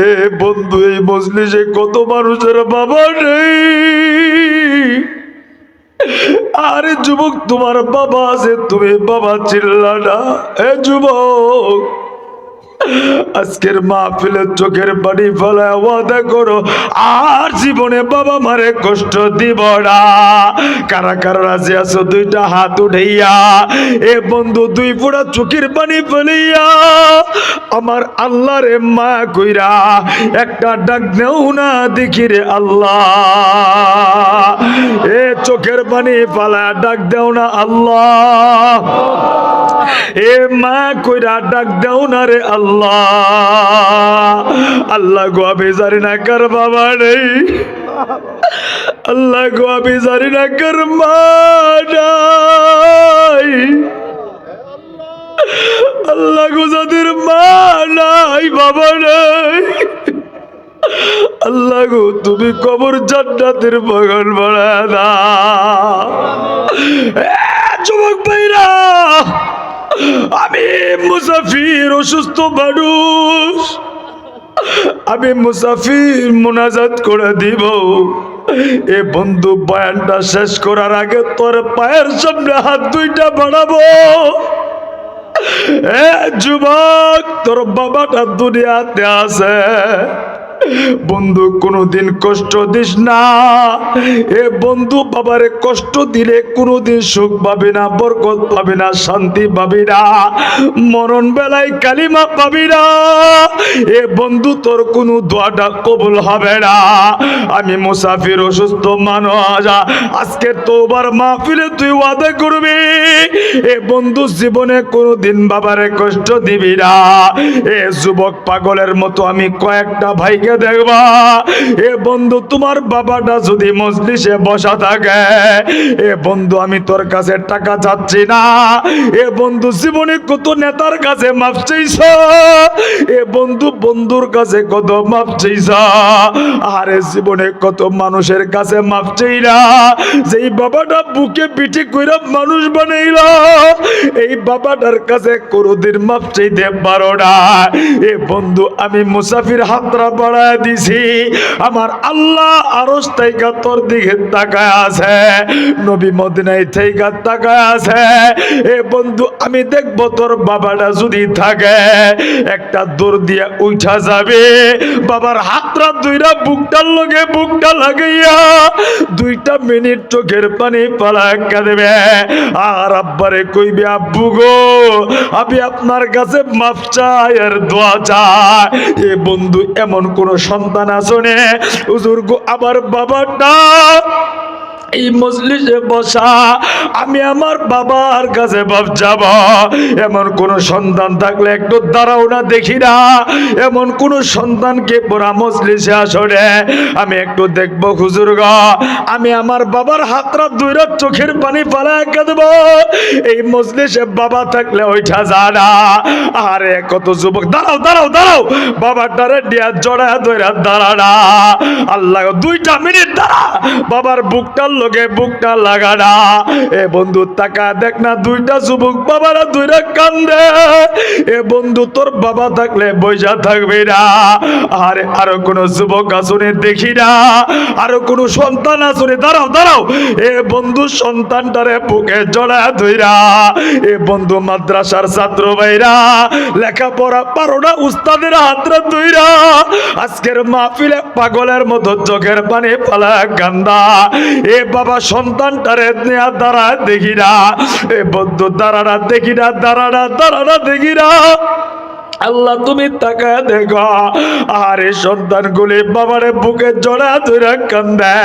এ বন্ধু, এই মজলিসে কত মানুষের বাবা নেই। আরে যুবক, তোমার বাবা আছে, তুমি বাবা চিল্লা না। এ যুবক, আজকের মাহফিলের চোখের পানি ফেলায় ওয়াদা করো আর জীবনে বাবা মারে কষ্ট দিব না। কারা কারা রাজি আছো দুইটা হাত উঠাইয়া এ বন্ধু দুই ফোঁটা চোখের পানি ফেলিয়া আমার আল্লাহরে মা কইরা একটা ডাক দেও না দেখি রে আল্লাহ। এ চোখের পানি ফেলা ডাক দেও না আল্লাহ। এ মা কইরা ডাক দেও না রে আল্লাহ। আল্লাহ গো, আমি জানি না কার বাবা নেই। আল্লাহ গো, আমি জানি না কার মা নাই। আল্লাহ গো, যাদের মা নাই বাবা নাই, আল্লাহ গো তুমি কবর জান্নাতের বাগান বানায় দাও। যুবক ভাইরা, আমি মুসাফির, অসুস্থ মানুষ, আমি মুসাফির, মুনাজাত করে দিব। এ বন্ধু, বয়ানটা শেষ করার আগে তোর পায়ের সামনে হাত দুইটা বাড়াবো। এ যুবক, তোর বাবাটা দুনিয়াতে আছে। বন্ধু, কোনদিন কষ্ট দিস না। এ বন্ধু, বাবারে কষ্ট দিলে কোনদিন সুখ পাবি না, বরকত পাবি না, শান্তি পাবি না, মরণ বেলায় কালিমা পাবি না। এ বন্ধু, তোর কোনো দোয়াটা কবুল হবে না। আমি মুসাফির, অসুস্থ মানুষ, আজকে তোবার মাহফিলে তুই ওয়াদা করবি এ বন্ধু জীবনে কোনদিন বাবারে কষ্ট দিবি না। এ যুবক পাগলের মতো আমি কয়েকটা ভাইকে দেখবা। এ বন্ধু, তোমার বাবাটা যদি মজলিসে বসা থাকে, এ বন্ধু আমি তোর কাছে টাকা চাচ্ছি না। এ বন্ধু, জীবনে কত নেতার কাছে মাফ চাইছ। এ বন্ধু, বন্ধুর কাছে কত মাফ চাইছ। আরে জীবনে কত মানুষের কাছে মাফ চাইলা। যেই বাবাটা বুকে পিঠে কইরা মানুষ বানাইলা, এই বাবাটার কাছে কোনদিন মাফ চাইতে পারো না। এ বন্ধু, আমি মুসাফির হাতরা বাড়ায় দিছি। আমার আল্লাহ আরশ থেকে তোর দিকে তাকায় আছে, নবী মদিনায় থেকে তাকায় আছে। এ বন্ধু, আমি দেখবো তোর বাবাটা যদি থাকে একটা দৌড় দিয়ে উঠা যাবে, বাবার হাতরা দুইটা বুকটার লগে বুকটা লাগাইয়া 2টা মিনিট চোখের পানি পালা কাঁদবে আর আব্বারে কইবে, আব্বু গো আমি আপনার কাছে মাফ চাই আর দোয়া চাই। এ বন্ধু, এমন কোন সন্তান আসনে হুজুর গো আমার বাবাটা এই মজলিসে বসা, আমি আমার বাবার কাছে বাপ যাব, এমন কোন সন্তান থাকলে একটু দাঁড়াও না দেখি না। এমন কোন সন্তানকে পুরা মজলিসে আসরে আমি একটু দেখবো হুজুর গো, আমি আমার বাবার হাতরা দুইরা চোখের পানি ফালায় কাঁদব। এই মজলিসে বাবা থাকলে ওইটা জানা। আরে কত যুবক, দাঁড়াও দাঁড়াও দাঁড়াও, বাবাটারে দিয়া জড়ায় ধইরা দাঁড়ানা। আল্লাহ 2টা মিনিট দাঁড়া, বাবার বুকটার লগে বুকটা লাগানা। এ বন্ধু তাকা দেখ না, 2টা যুবক বাবারা দুইরা কান্দে। এ বন্ধু, তোর বাবা থাকলে বইসা থাকবে না। আরে আরো কোন যুবক আসনে দেখি না, আরো কোন সন্তান আসনে, দাঁড়াও দাঁড়াও। এ বন্ধু, সন্তানটারে বুকে জড়ায় ধইরা, এ বন্ধু মাদ্রাসার ছাত্র ভাইরা লেখাপড়া পারো না, উস্তাদের হাতরা ধইরা আজকের মাহফিলে পাগলের মতো চোখের পানি ফালা কান্দা। এ বাবা সন্তানটারে নেয়া দাঁড়া দেখি না। এ বন্ধু দাঁড়ানা দেখি না, দাঁড়ানা দেখি না। আল্লাহ তুমি তাকায় দেখো, আরে সন্তানগুলি বাবারে বুকে জড়া ধরে কান্দে।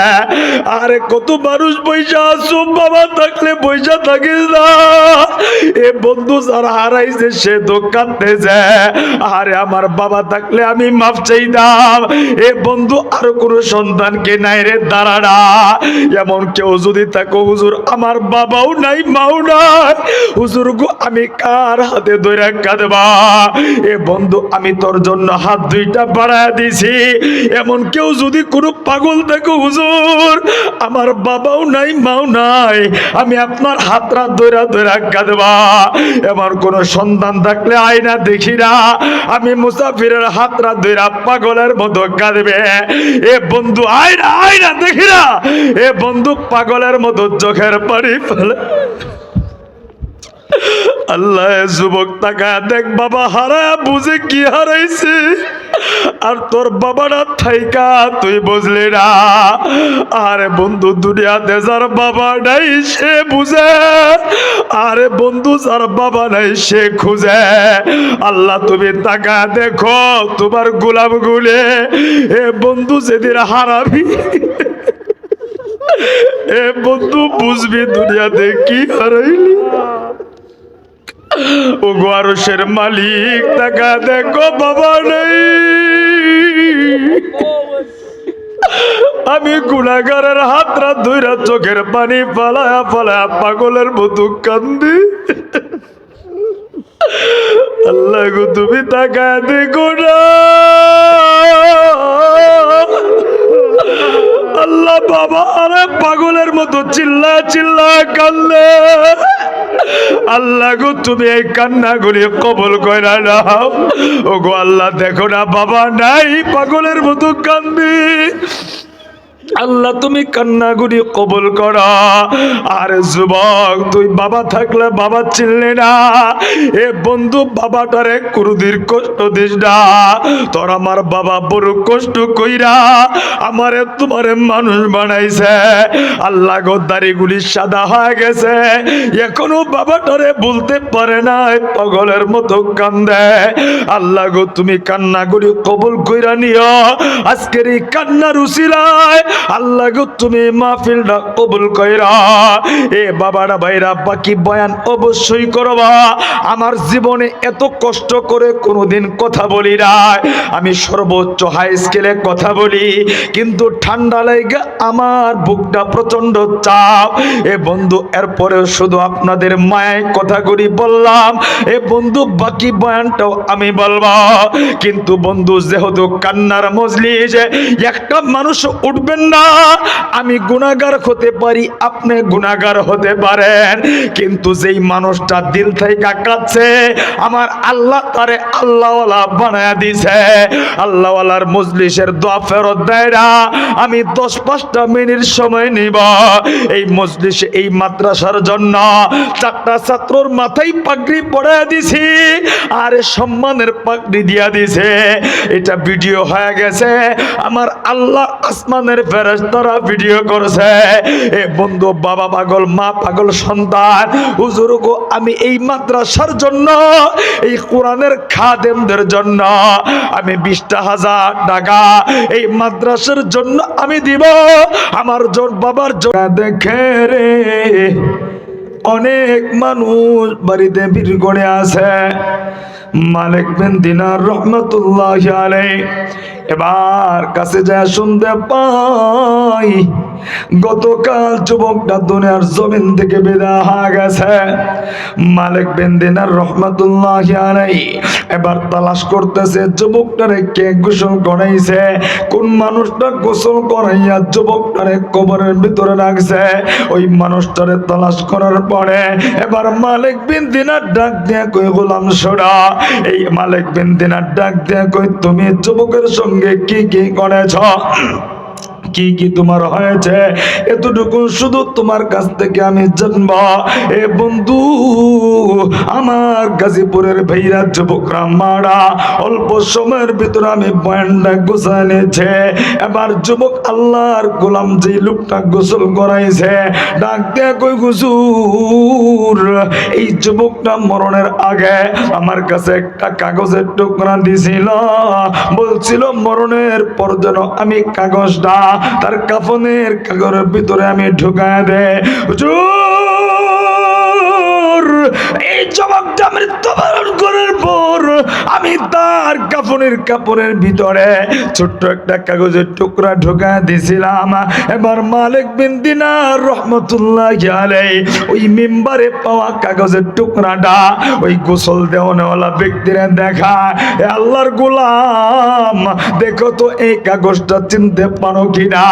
আরে কত মানুষ পয়সা আছো, বাবা থাকলে পয়সা থাকিস না। এ বন্ধু যারা হারাইছে সে তো কাঁদতেছে। আরে আমার বাবা থাকলে আমি মাফ চাইতাম। এ বন্ধু, আরো কোন সন্তানকে নাই রে দাঁড়ানা। এমন কেউ যদি থাকো, হুজুর আমার বাবাও নাই মাও নাই, হুজুর গো আমি কার হাতে ধরে কাঁদবা। এ এ বন্ধু আমি তোর জন্য হাত দুইটা বাড়ায় দিছি, এমন কেউ যদি কোনো পাগল দেখো হুজুর, আমার বাবাও নাই মাও নাই, আমি আপনার হাতটা ধইরা ধইরা কাঁদবা। এমন কোন সন্তান থাকলে আয়না দেখি না, আমি মুসাফিরের হাতটা ধইরা পাগলের মতো কাঁদবে। এ বন্ধু আয়না আয়না দেখি না, এ বন্ধু পাগলের মতো চোখের পানি ফেলে। আল্লাহ যুবক তাকা দেখ, বাবা হারায় বুঝে কি হারাইছে, আর তোর বাবারা থাইকা তুই বুঝলি না। আরে বন্ধু দুনিয়াতে যার বাবা নাই সে বুঝে, আরে বন্ধু যার বাবা নাই সে খুঁজে। আল্লাহ তুমি তাকা দেখো তোমার গোলাম গুলে, এ বন্ধু যেদিন হারাবি, এ বন্ধু বুঝবি দুনিয়াতে কি হারাইলি। ও গো আরশের মালিক তাকা দেখো বাবা নাই, আমি গুনাহগারের হাতটা ধইরা চোখের পানি ফালায়া ফালায়া পাগলের মতো কান্দি। আল্লাহ গো তুমি তাকা দেখো না। আল্লাহ বাবা আরে পাগলের মতো চিল্লা চিল্লা কান্দে। আল্লাহ গো তুমি এই কান্নাগুলি কবুল কইরা নাও। ও গো আল্লাহ দেখো না বাবা নাই, পাগলের মতো কান্দি। আল্লাহ তুমি কান্নাগুলি কবুল করো। আর যুবক তুই বাবা থাকলে বাবা চিনলে না, এ বন্ধু বাবাটারে কোনদিন কষ্ট দিস না। তোর আমার বাবা বড় কষ্ট কইরা আমারে তোমারে মানুষ বানাইছে। আল্লাহ গো দাড়িগুলি সাদা হয়ে গেছে, এখনো বাবাটারে বলতে পারে না, পাগলের মতো কান্দে। আল্লাহ গো তুমি কান্নাগুলি কবুল কইরা নিও। আজকের এই কান্নার উসিলায় আল্লাহ গো তুমি মাহফিলটা কবুল কইরা। এ বাবারা ভাইরা বাকি বয়ান অবশ্যই করবা। আমার জীবনে এত কষ্ট করে কোনোদিন কথা বলি না, আমি সর্বোচ্চ হাই স্কেলে কথা বলি, কিন্তু ঠান্ডা লাগা আমার বুকটা প্রচন্ড চাপ। এ বন্ধু এরপরেও শুধু আপনাদের মায়ের কথাগুলি বললাম, এ বন্ধু বাকি বয়ানটাও আমি বলবো। কিন্তু বন্ধু যেহেতু কান্নার মজলিস, একটা মানুষ উঠবেন না। আমি গুনাহগার হতে পারি, আপনি গুনাহগার হতে পারেন, কিন্তু যেই মানুষটা দিল থেকে কাঁদছে আমার আল্লাহ তারে আল্লাহওয়ালা বানায়া দিছে। আল্লাহওয়ালার মজলিসের দোয়া ফেরত দেয় না। আমি 10-5টা মিনিট সময় নিব এই মজলিসে এই মাদ্রাসার জন্য। 4টা ছাত্রর মাথায় পাগড়ি পড়ায়া দিছি, আর সম্মানের পাগড়ি দিয়া দিছে। এটা ভিডিও হয়ে গেছে, আমার আল্লাহ আসমানের ফেরেশতারা ভিডিও করছে। এ বন্ধু বাবা পাগল মা পাগল সন্তান, হুজুর গো আমি এই মাদ্রাসার জন্য, এই কোরআনের খাদেমদের জন্য আমি 20,000 টাকা এই মাদ্রাসার জন্য আমি দিব। আমার বাবার জন্য দেখে রে অনেক মানুষ বাড়িতে ভিড় করে আছে। মালিক বিন দিনার রহমতুল্লাহ আলাইহি এবার কাছে যায় শুনতে পাই গতকাল যুবকটা দুনিয়ার জমিন থেকে বিদায় হয়ে গেছে। মালিক বিন দিনার রহমতুল্লাহ আলাইহি এবার তালাশ করতেছে যুবকটারে কে গোসল করাইছে, কোন মানুষটা গোসল করাইয়া যুবকটারে কবরের ভিতরে রাখছে। ওই মানুষটারে তালাশ করার পরে এবার মালিক বিন দিনার ডাক দিয়ে কই গোলাম শোনা। এই মালিক বিন দিনার ডাক দিয়ে কই তুমি যুবকের সঙ্গে কি কি করেছ, কি কি তোমার হয়েছে, এতটুকু শুধু তোমার কাছ থেকে আমি জানব। এ বন্ধু আমার গাজীপুরের ভাইরা যুবকরা মারা অল্প সময়ের ভিতরে আমি বয়ানটা গোছায় নিয়েছে। এবার যুবক আল্লাহর গোলাম যে লোকটা গোসল করাইছে ডাক দিয়ে কই হুজুর এই যুবকটা মরণের আগে আমার কাছে একটা কাগজের টুকরা দিছিল, বলছিল মরণের পর যেন আমি কাগজটা তার কাফনের কাগজের ভিতরে আমি ঢুকায় দে। হুজুর এই যুবকটা মৃত্যুবরণ করার পর আমি তার কাপড়ের ভিতরে ছোট্ট একটা কাগজের টুকরা ঢোকা দিয়েছিলাম। এবার মালিক বিন দিনার রহমতুল্লাহি আলাইহি ওই মিম্বারে পাওয়া কাগজের টুকরাটা ওই গোসল দেওয়ানেওয়ালা ব্যক্তিরা দেখা, এ আল্লাহর গোলাম দেখো তো এই কাগজটা চিনতে পারো কিনা।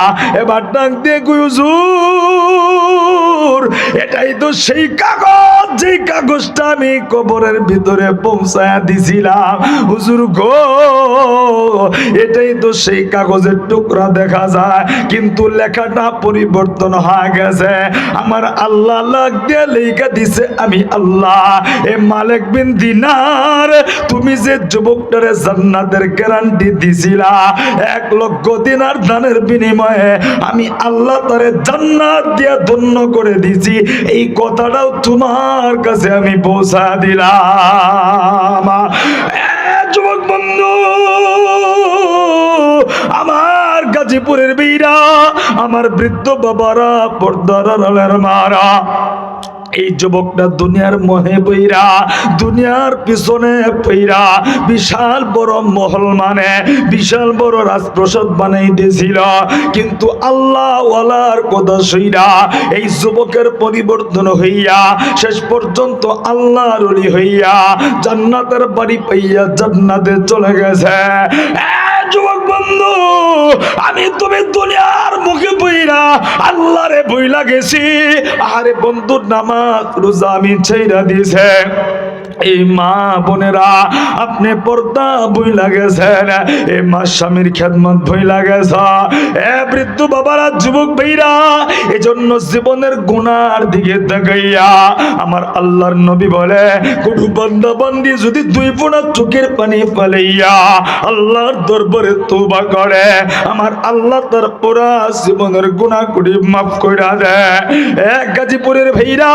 এবার ডাক দিয়ে হুজুর, এটাই তো সেই কাগজ যে কাগজটা আমি কবরের ভিতরে পৌঁছায়া দিছিলাম। হুজুর গো, এটাই তো সেই কাগজের টুকরা দেখা যায়, কিন্তু লেখাটা পরিবর্তন হয়ে গেছে। আমার আল্লাহ লাগ দিয়ে লেখা দিছে আমি আল্লাহ। এ মালিক বিন দিনার, তুমি যে যুবকটারে জান্নাতের গ্যারান্টি দিছিলা 1,00,000 দিনার দানের বিনিময়ে আমি আল্লাহ তারে জান্নাত দিয়ে ধন্য করে দিছি, এই কথাটাও তোমার কাছে আমি পৌঁছা দিলাম। যুবক বন্ধু আমার, গাজীপুরের বীরা, আমার বৃদ্ধ বাবারা, পর্দার আড়ালের মারা, এই যুবকটা দুনিয়ার মোহে পইরা, দুনিয়ার পিছনে পইরা বিশাল বড় মহল মানে বিশাল বড় রাজপ্রাসাদ বানাই দিয়েছিল, কিন্তু আল্লাহ ওয়ালার কথা শুইরা এই যুবকের পরিবর্তন হইয়া শেষ পর্যন্ত আল্লাহর ওলি হইয়া জান্নাতের বাড়ি পাইয়া জান্নাতে চলে গেছে। যুবক বন্ধু, আমি তুমি দুনিয়ার মুখে বইরা আল্লাহরে বইলা গেছি, আরে বন্ধুর নামাজ রোজা আমি ছেড়া দিছে। এই মা বোনেরা, আপনি পর্দা বই লাগেছেন, এই মা স্বামীর খেদমত বই লাগেছে। এ বৃদ্ধ বাবারা, যুবক ভাইরা, এজন্য জীবনের গুনার দিকে তাকাইয়া আমার আল্লাহর নবী বলে, কোন বান্দা বান্দি যদি 2 ফোঁটা চোখের পানি ফেলাইয়া আল্লাহর দরবারে তওবা করে, আমার আল্লাহ তার পুরা জীবনের গুনাহ কুড়ি মাফ কইরা দেয়। এক গাজীপুরের ভাইরা,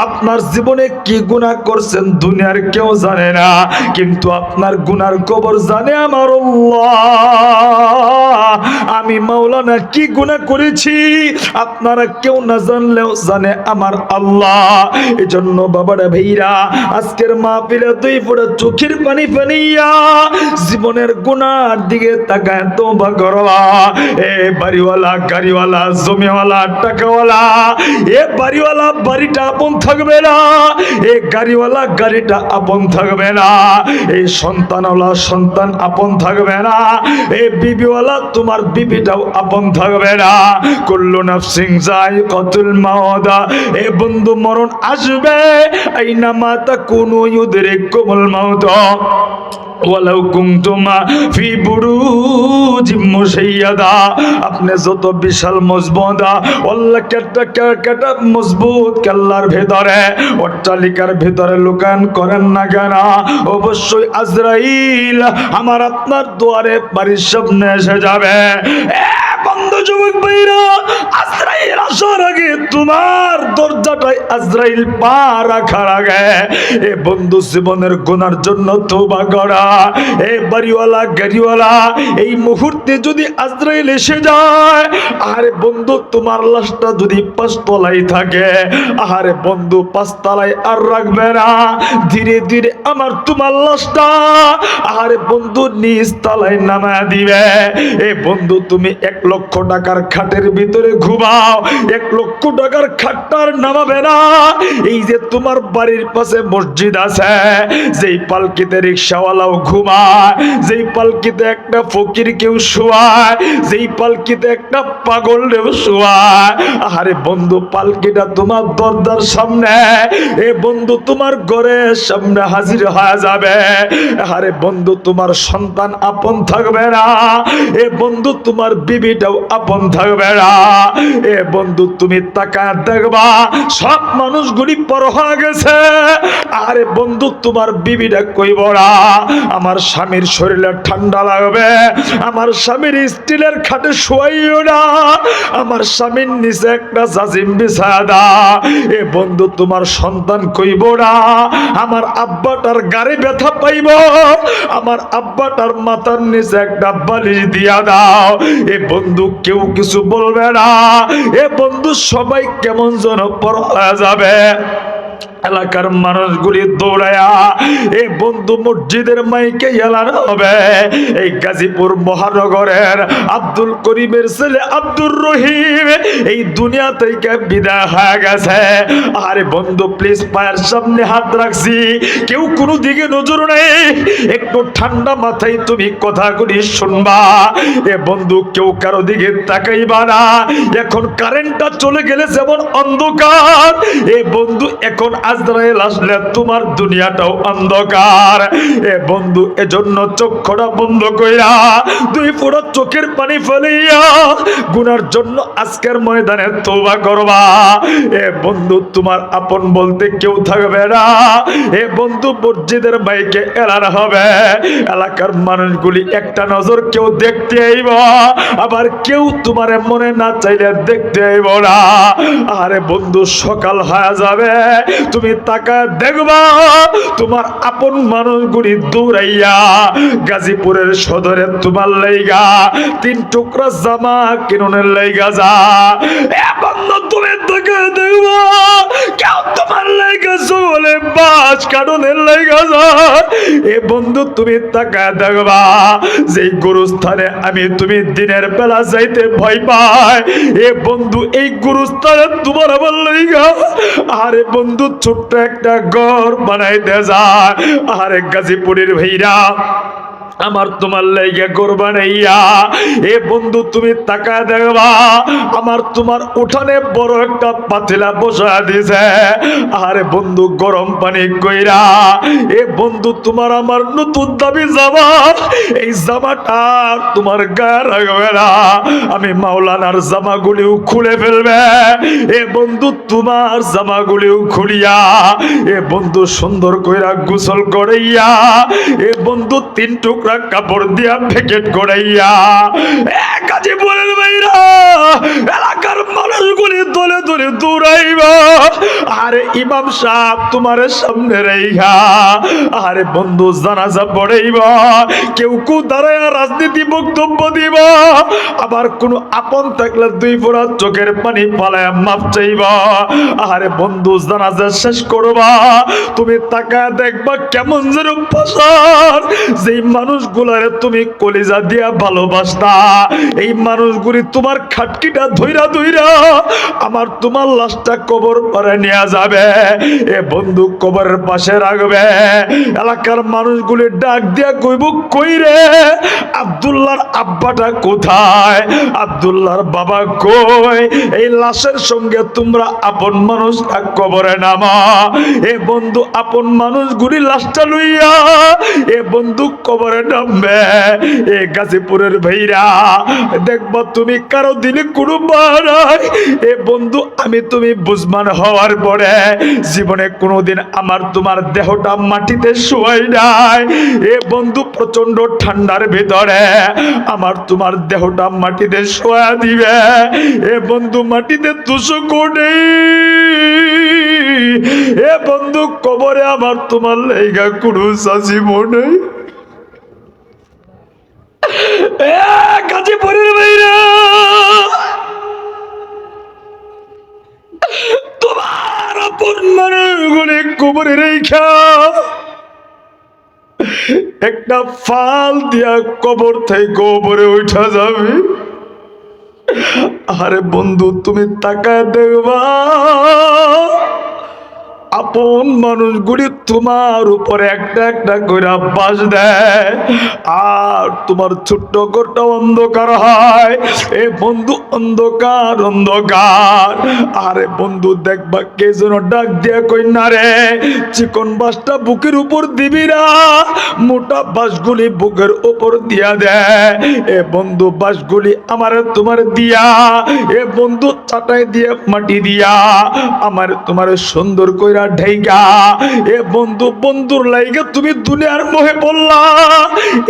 আপনার জীবনে কি গুনাহ করছেন দুনিয়ার কেউ জানে না, কিন্তু আপনার গুনার খবর জানে আমার আল্লাহ। আমি মাওলানা কি গুনাহ করেছি আপনারা কেউ না জানলেও জানে আমার আল্লাহ। এজন্য বাবারা ভাইরা, আজকের মাহফিলে 2 ফোঁটা চোখের পানি ফেলিয়া জীবনের গুনার দিকে তাকায় তওবা করবা। এ বাড়িওয়ালা, গাড়িওয়ালা, জমিওয়ালা, টাকাওয়ালা, এ বাড়িওয়ালা বাড়িটা আপন থাকবে না, এ গাড়িওয়ালা গাড়িটা আপন থাকবে না, এই সন্তানওয়ালা সন্তান আপন থাকবে না, এই বিবিওয়ালা তোমার বিবিটাও আপন থাকবে না। কুল্লু নাফসিন যায়িকাতুল মাউত, এ বন্ধু মরণ আসবে, আইনা মা তাকুনু ইউদরিকুমুল মাউত ওয়ালাউ কুনতুম ফি বুরুজিম মুশাইয়াদা। আপনি যত বিশাল মজবুত আল্লাহ কেটা মজবুত কেল্লার ভেতরে অট্টালিকার ভেতরে লুকান করেন না কেন, অবশ্যই আজরাইল আমার আপনার দুয়ারে বাড়ির সামনে এসে যাবে। বন্ধু যুবক ভাইরা, আজরাইল আসার আগে তোমার দরজাটায় আজরাইল পা রাখার আগে এ বন্ধু জীবনের গুনার জন্য তওবা করা। এ বাড়িওয়ালা, গাড়িওয়ালা, এই মুহূর্তে যদি আজরাইল এসে যায়, আরে বন্ধু তোমার লাশটা যদি 5 তলায় থাকে, আরে বন্ধু 5 তলায় আর রাখবে না, ধীরে ধীরে আমার তোমার লাশটা আরে বন্ধু নিচ তলায় নামায় দিবে। এ বন্ধু তুমি 1,00,000 টাকার খাটের ভিতরে ঘুমাও, 1,00,000 টাকার খাটটার নামাবে না। এই যে তোমার বাড়ির পাশে মসজিদ আছে, যেই পালকিতে রিক্সাওয়ালাও ঘুমায়, যেই পালকিতে একটা ফকির কেউ শোয়ায়, যেই পালকিতে একটা পাগল কেউ শোয়ায়, আরে বন্ধু পালকিটা তোমার দরজার সামনে, এ বন্ধু তোমার ঘরের সামনে হাজির হয়ে যাবে। আরে বন্ধু তোমার সন্তান আপন থাকবে না, এ বন্ধু তোমার বিবিটাও আপন থাকবে না। এ বন্ধু তুমি তাকায় দেখবা সব মানুষগুলি পর হয়ে গেছে, আরে বন্ধু তোমার বিবিটা কইব না আমার স্বামীর শরীরে ঠান্ডা লাগবে, আমার স্বামীর স্টিলের খাটে শোয়াইও না, আমার স্বামীর নিচে একটা জাজিম বিছায়া দাও। এ বন্ধু তোমার সন্তান কইব না আমার আব্বাটার গাড়ি ব্যথা পাইব, আমার আব্বাটার মাথার নিচে একটা বালিশ দিয়া দাও। এ বন্ধু কেউ কিছু বলবে না, এ বন্ধু সবাই কেমন যেন পর হয়ে যাবে। এলাকার মানুষগুলি দৌড়ায়া এই বন্ধু মসজিদের মাইকে এলান হবে এই গাজীপুর মহানগরের আব্দুল করিমের ছেলে আব্দুর রহিম এই দুনিয়া থেকে বিদায় হয়ে গেছে। আরে বন্ধু প্লিজ পায়ের সামনে হাত রাখছি, কেউ কোনো দিকে নজর নেই, একটু ঠান্ডা মাথায় তুমি কথাগুলি শুনবা। এ বন্ধু কেউ কারো দিকে তাকাইবা না। এখন কারেন্টটা চলে গেলে যেমন অন্ধকার, এ বন্ধু এখন আজরাইল আসলে তোমার দুনিয়াটাও অন্ধকার। এ বন্ধু এজন্য চক্ষুটা বন্ধ কইরা দুই ফোঁটা চোখের পানি ফেলিয়া গুনার জন্য আজকের ময়দানে তওবা করবা। এ বন্ধু তোমার আপন বলতে কেউ থাকবে না। এ বন্ধু মসজিদের মাইকে এলান হবে, এলাকার মানুষগুলি একটা নজর কেউ দেখতে আইব, আবার কেউ তোমার মনে না চাইলে দেখতে আইব না। আরে বন্ধু সকাল হয়ে যাবে, তুমি তাকা দেখবা তোমার আপন মানুষগুলি দৌড়াইয়া গাজীপুরের সদরে তোমার লাইগা 3 টুকরা জামা কিনুনের লাইগা যা। এ বন্ধু তুমি তাকা দেখবা কেউ তোমার লাইগা চলে বাস কানুনের লাইগা যা। এ বন্ধু তুমি তাকা দেখবা যেই গুরুস্থানে আমি তুমি দিনের বেলা যাইতে ভয় পাই, এ বন্ধু এই গুরুস্থানে তোমার আমার লাইগা আরে বন্ধু ছোট্ট একটা ঘর বানাইতে যায়। আরে গাজীপুরের ভাইরা আমার তোমার লাইগা করবা নাইয়া। এ বন্ধু তুমি তাকা দেখবা আমার তোমার উঠানে বড় একটা পাতিলা বসা দিছে। আরে বন্ধু গরম পানি কইরা এ বন্ধু তোমার আমার নতুন দাবি জামা, এই জামাটা তোমার গায়ে রাখবে না, আমি মাওলানার জামাগুলিও খুলে ফেলবে। এ বন্ধু তোমার জামাগুলিও খুলিয়া এ বন্ধু সুন্দর কইরা গোসল করাইয়া এ বন্ধু 3 টুকরা কাপড় দিয়া প্যাকেট করাইয়া গাজীপুরের বাইরা এলাকার মানুষগুলি দলে দলে দৌড়াইবা। আরে ইমাম সাহেব তোমার সামনে রাইখা আরে বন্ধু জানাজা পড়াইবা, কেউ কেউ দাঁড়ায় রাজনীতি বক্তব্য দিবা, আবার কোন আপন থাকলে 2 ফোঁটা চোখের পানি পালায় মাপ চাইবা। আরে বন্ধু জানাজা শেষ করবা, তুমি তাকায় দেখবা কেমন যেন পাশার যেই মানুষগুলারে তুমি কলিজা দিয়া ভালোবাসতা, এই মানুষগুলি তোমার খাটকিটা ধইরা ধইরা আমার তোমার লাশটা কবর পারে নিয়ে যাবে। এ বন্ধু কবরের পাশে রাখবে, এলাকার মানুষগুলি ডাক দিয়া কইব কই রে আব্দুল্লাহর আব্বাটা কোথায়, আব্দুল্লাহর বাবা কই, এই লাশের সঙ্গে তোমরা আপন মানুষ কবরে নামা। এ বন্ধু আপন মানুষগুলি লাশটা লইয়া এ বন্ধু কবরে নামবে। এ গাজীপুরের ভাইরা দেখবা তুমি কারো দিলে কোনো বাড়াই এ বন্ধু আমি তুমি বুঝমান হওয়ার পরে জীবনে কোনোদিন আমার তোমার দেহটা মাটিতে শোয়াই নাই। এ বন্ধু প্রচন্ড ঠান্ডার ভিতরে আমার তোমার দেহটা মাটিতে শোয়া দিবে। এ বন্ধু মাটিতে তুষক নেই, এ বন্ধু কবরে আমার তোমার লাইগা কোনো সাজিব নেই। গাজীপুরের বাইরা তোমার আপন মানুষগুলি কবরে রেখা একটা ফাল দিয়া কবর থেকে কবরে উঠা যাবে। আরে বন্ধু তুমি তাকায় দেখবা আপন মানুষগুলি তোমার উপরে একটা একটা করে বাস দেয়, আর তোমার ছোট্ট ঘরটা অন্ধকার হয়। এ বন্ধু অন্ধকার অন্ধকার। আরে বন্ধু দেখবা কে যেন ডাক দিয়া কই না রে চিকন বাসটা বুকের উপর দিবি না, মোটা বাসগুলি বুকের উপর দিয়া দেয়। এ বন্ধু বাসগুলি আমার তোমার দিয়া এ বন্ধু চাটাই দিয়ে মাটি দিয়া আমার তোমার সুন্দর কইরা ঢাইগা। এ বন্ধু বন্ধুর লাইগা তুমি দুনিয়ার মোহে পড়লা,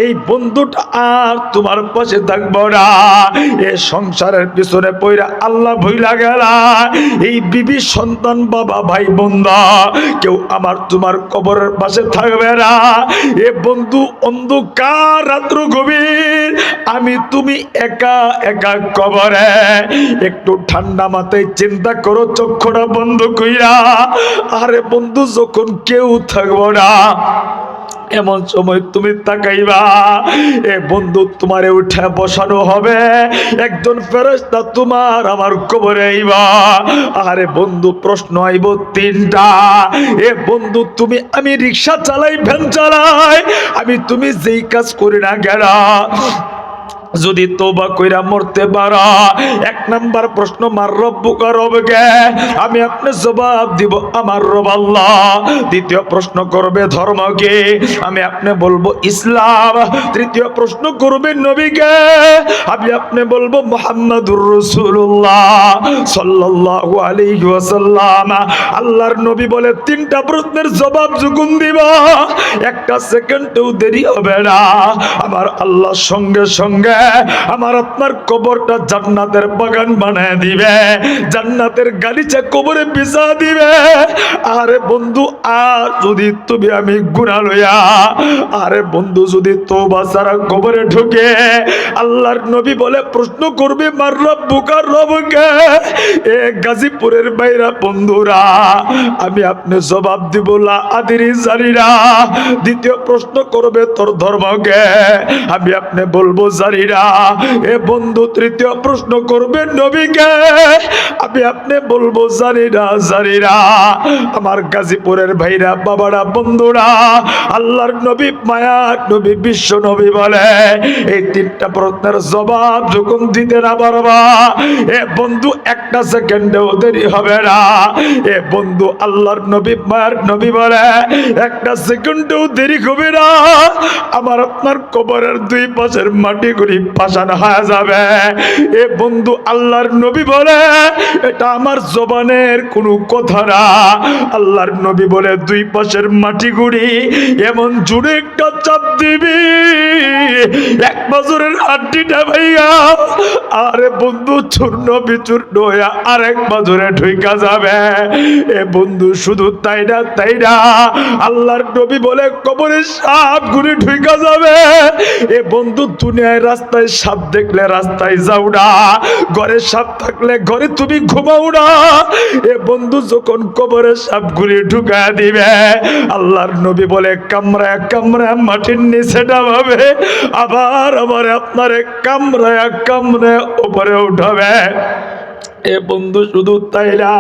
এই বন্ধুটা আর তোমার পাশে থাকবো না। এ সংসারের পিছনে পইরা আল্লাহ ভুইলা গেলা, এই বিবি সন্তান বাবা ভাই বন্ধা কেউ আমার তোমার কবরের পাশে থাকবে না। এ বন্ধু অন্ধকার রাত্র গভীর আমি তুমি একা একা কবরে। একটু ঠান্ডা মাথায় চিন্তা করো, চক্ষুটা বন্ধ কইরা। আরে বন্ধু, যখন কেউ থাকবো না, এমন সময় তুমি তাকাইবা, এ বন্ধু তোমারে উঠে বসানো হবে, একজন ফেরেশতা তোমার আমার কবরে আইবা। আরে বন্ধু, প্রশ্ন আইব তিনটা। এ বন্ধু, তুমি আমি রিক্সা চালাই, ভ্যান চালাই, আমি তুমি যেই কাজ করি না কেন, যদি তওবা কইরা মরতে পারা, এক নাম্বার প্রশ্ন, মার রব্বুকা, রবকে আমি আপনি জবাব দিব আমার রব আল্লাহ। দ্বিতীয় প্রশ্ন করবে ধর্মকে, আমি আপনি বলবো ইসলাম। তৃতীয় প্রশ্ন করবে নবীকে, আমি আপনি বলবো মুহাম্মাদুর রাসূলুল্লাহ সাল্লাল্লাহু আলাইহি ওয়াসাল্লাম। আল্লাহর নবী বলে, তিনটা প্রশ্নের জবাব যখন দিবা, একটা সেকেন্ডও দেরি হবে না, আমার আল্লাহ সঙ্গে সঙ্গে আমার আপনার কবরটা জান্নাতের বাগান বানায় দিবে, জান্নাতের গালিচা কবরে বিছা দিবে। আরে বন্ধু, আর যদি তুমি আমি গুনাহ লইয়া, আরে বন্ধু যদি তওবা ছাড়া কবরে ঢুকে, আল্লাহর নবী বলে প্রশ্ন করবে, মার রব্বুকা, রবকে। এ গাজীপুরের বাইরা বন্ধুরা, আমি আপনি জবাব দিব লা আদরি, জানি না। দ্বিতীয় প্রশ্ন করবে তোর ধর্মকে, আমি আপনি বলবো জানি না। এ বন্ধু, তৃতীয় প্রশ্ন করবে নবীকে, আমি আপনি বলবো জানি না, জানি না। আমার গাজীপুরের ভাইরা, বাবারা, বন্ধুরা, আল্লাহর নবী, মায়ার নবী, বিশ্ব নবী বলে, এই তিনটা প্রশ্নের জবাব যখন দিতে না পারবা, এ বন্ধু একটা সেকেন্ডেও দেরি হবে না। এ বন্ধু, আল্লাহর নবী, মায়ার নবী বলে, একটা সেকেন্ডেও দেরি হবে না, আমার আপনার কবরের দুই পাশের মাটিগুলি পাষাণ হয়ে যাবে। এ বন্ধু, আল্লাহর নবী বলে, এটা আমার জবানের কোনো কথা না। আল্লাহর নবী বলে, দুই পাশের মাটিগুলি এমন জুড়ে একটা চাপ দিবি, এক বছরের হাড্ডিটা ভাইয়া, আরে বন্ধু চূর্ণ বিচূর্ণ হয়ে আরেক বছরে ঢুকা যাবে। এ বন্ধু, শুধু তাই না, তাই না, আল্লাহর নবী বলে, কবরে সাপ গুলি ঢুকা যাবে। এ বন্ধু, দুনিয়ায় রাস্তায় সাপ দেখলে রাস্তায় যাও না, ঘরে সাপ থাকলে ঘরে তুমি ঘুমাও না। এ বন্ধু, যখন কবরে সাপ গুলি ঢুকা দিবে, আল্লাহর নবী বলে, কামড়ায় কামড়ায় মাটির নিচে নামাবে, আবার আবার আপনারে কামড়ায় কামড়ায় উপরে উঠাবে। এ বন্ধু, শুধু তাই না,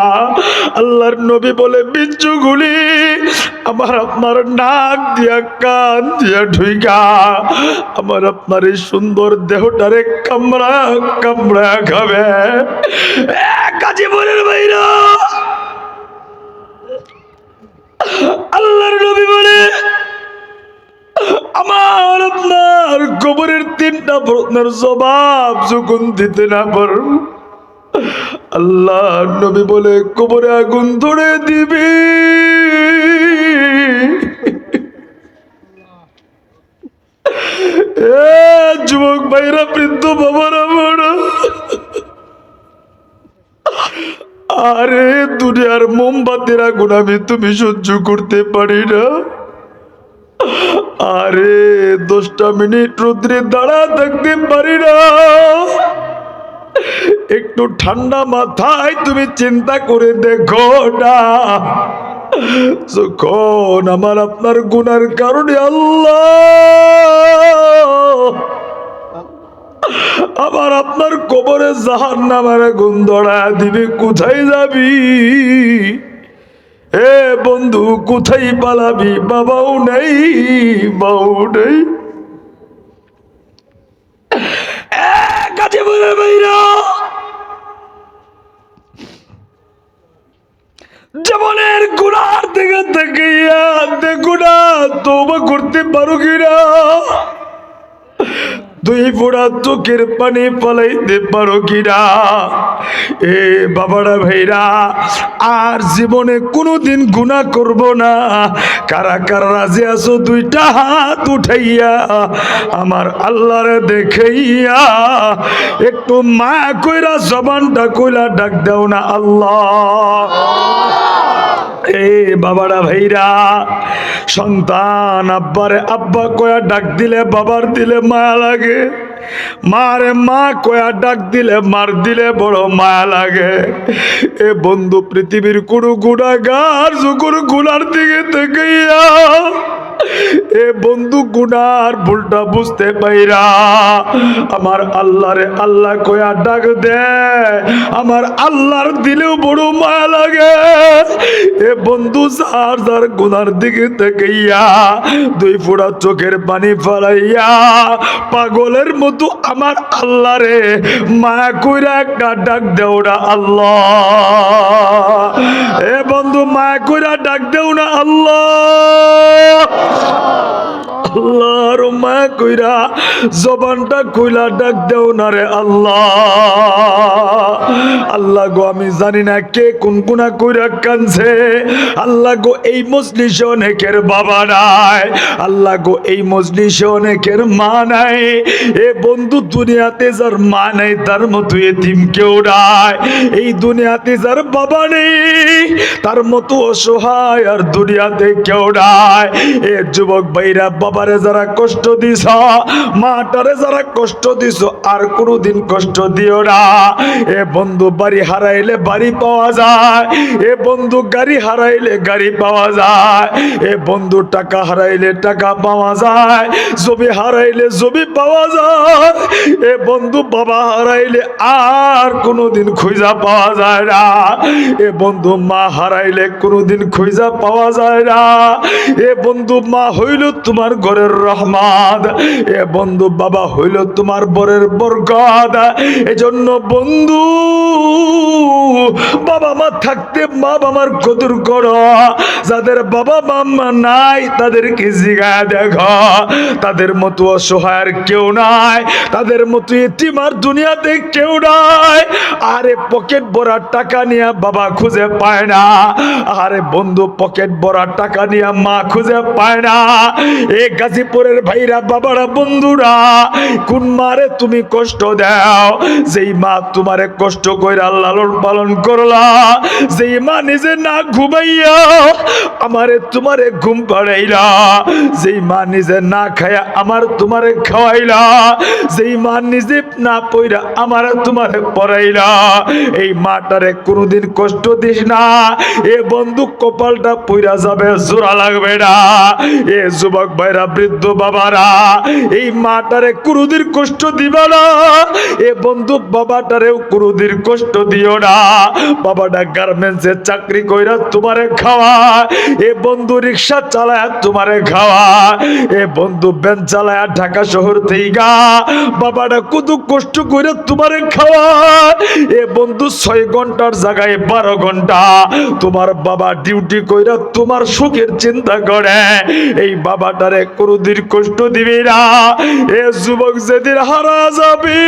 আল্লাহর নবী বলে, বিচ্ছুগুলি আমার আপনার নাক দিয়া, কান দিয়া ঢুইকা আমার আপনার এই সুন্দর দেহটারে কামড়া কামড়া খাবে। গাজীপুরের বাইরা, আল্লাহর নবী বলে, আমার আপনার কবরের তিনটা প্রশ্নের জবাব যখন দিতে না পারব, আল্লাহ নবী বলে, কবরে আগুন ধরে দিবি। যুবক ভাইরা, বৃদ্ধ বাবারা, বড়, আরে দুনিয়ার মোমবাতির আগুন আমি তুমি সহ্য করতে পারি না। আরে 10টা মিনিট রোদ্রে দাঁড়া থাকতে পারি না। একটু ঠান্ডা মাথায় তুমি চিন্তা করে দেখো না, যখন আমার আপনার গুনার কারণে আল্লাহ আমার আপনার কবরে জাহান্নামের আগুন ধরা দিবে, কোথায় যাবি? এ বন্ধু, কোথায় পালাবি? বাবাও নেই, বাবু নেই। গাজীপুরের বাইরা, জীবনের গুনার দিকে তাকাইয়া দেখো না, তওবা করতে পারো কিনা, দুই ফোঁটা চোখের পানি পালাইতে পারো কিনা। এ বাবারা, ভাইরা, আর জীবনে কোনোদিন গুনাহ করব না, কারা কারা রাজি আছো? দুইটা হাত উঠাইয়া আমার আল্লাহরে দেখাইয়া একটু মা কইরা জবানটা কইলা ডাক দাও না, আল্লাহ। এ বাবারা, ভাইরা, সন্তান আব্বারে আব্বা কয়া ডাক দিলে, বাবার দিলে মায়া লাগে। মারে মা কয়া ডাক দিলে মার দিলে বড় মায়া লাগে। এ বন্ধু পৃথিবীর কোনো গুনাহগার যখন গুনার দিকে তাকাইয়া এ বন্ধু গুনার ভুলটা বুঝতে পাইরা আমার আল্লাহরে আল্লাহ কয়া ডাক দে, আমার আল্লাহর দিলেও বড় মায়া লাগে। এ বন্ধু যার যার গুনার দিকে তাকাইয়া দুই ফোঁটা চোখের পানি ফেলাইয়া পাগলের মতো আমার আল্লাহরে মায়া কইরা একটা ডাক দেও না আল্লাহ। এ বন্ধু মায়া কইরা ডাক দেও না আল্লাহ। আল্লাহর মায়া কইরা জবানটা কইলা ডাক দেও না রে আল্লাহ। আল্লাহ গো আমি জানি না কে কোন গুনাহ কইরা কানছে। আল্লাহ গো এই মজলিসে অনেকের বাবা নাই, আল্লাহ গো এই মজলিসে অনেকের মা নাই। এ বন্ধু দুনিয়াতে যার মা নাই তার মতো এতিম কেউ নাই। এই দুনিয়াতে যার বাবা নেই তার মতো অসহায় আর দুনিয়াতে কেউ নাই। এ যুবক ভাইরা বাবারে যারা কষ্ট দিছ, মাটারে যারা কষ্ট দিছ আর কোনোদিন কষ্ট দিও না। এ বন্ধু বাড়ি হারাইলে বাড়ি পাওয়া যায়, এ বন্ধু গাড়ি হারাইলে গাড়ি পাওয়া যায়, এ বন্ধু টাকা হারাইলে টাকা পাওয়া যায়, জমি হারাইলে জমি পাওয়া যায়। এ বন্ধু বাবা হারাইলে আর কোনোদিন খুঁজা পাওয়া যায় না। এ বন্ধু মা হারাইলে কোনোদিন খুঁজা পাওয়া যায় না। এ বন্ধু মা হইল তোমার ঘরের রহমত, এ বন্ধু বাবা হইল তোমার বরের বরকত। এজন্য বন্ধু বাবা মা থাকতে মা বাবার কদর করো। যাদের বাবা মা নাই তাদেরকে জিগায় দেখো, তাদের মতো অসহায় আর কেউ নাই, তাদের মতো এতিম আর দুনিয়াতে কেউ নাই। আরে পকেট ভরা টাকা নিয়ে বাবা খুঁজে পায় না, আরে বন্ধু পকেট ভরা টাকা নিয়ে মা খুঁজে পায় না। এ গাজীপুরের ভাইরা বাবারা বন্ধুরা, কোন মারে তুমি কষ্ট দাও? যেই মা তোমারে কষ্ট কইরা লালন পালন করলা, যেই মা নিজে না ঘুমাইয়া আমারে তোমারে ঘুম পাড়াইলা, যেই মা নিজে না খায়া আমার তোমারে খাওয়াইলা, যেই মা নিজে না পইরা আমার তোমারে পড়াইলা, এই মাটারে কোনোদিন কষ্ট দিস না। এ বন্ধু কপালটা পইরা যাবে, জোড়া লাগবে না। এ যুবক ভাইরা বৃদ্ধ বাবারা, এই মাটারে কোনোদিন কষ্ট দিবা না। এ বন্ধু বাবাটারেও কোনোদিন কষ্ট দিও না। বাবাটা গার্মেন্টসে চাকরি কইরা তোমারে খাওয়া, এ বন্ধু রিক্সা চালায় তোমারে খাওয়া, এ বন্ধু ভ্যান চালায় ঢাকা শহর থেকে বাবাটা কত কষ্ট করে তোমারে খাওয়া। এ বন্ধু 6 ঘন্টার জায়গায় 12 ঘন্টা তোমার বাবা ডিউটি কইরা তোমার সুখের চিন্তা করে। এই বাবাটারে কোনোদিন কষ্ট দিবি না। এ যুবক যেদিন হারা যাবি,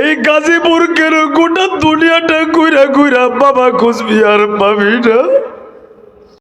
এই গাজীপুর কেন গোটা দুনিয়াটা ঘুরা ঘুরা বাবা খুঁজবি আর পাবি না।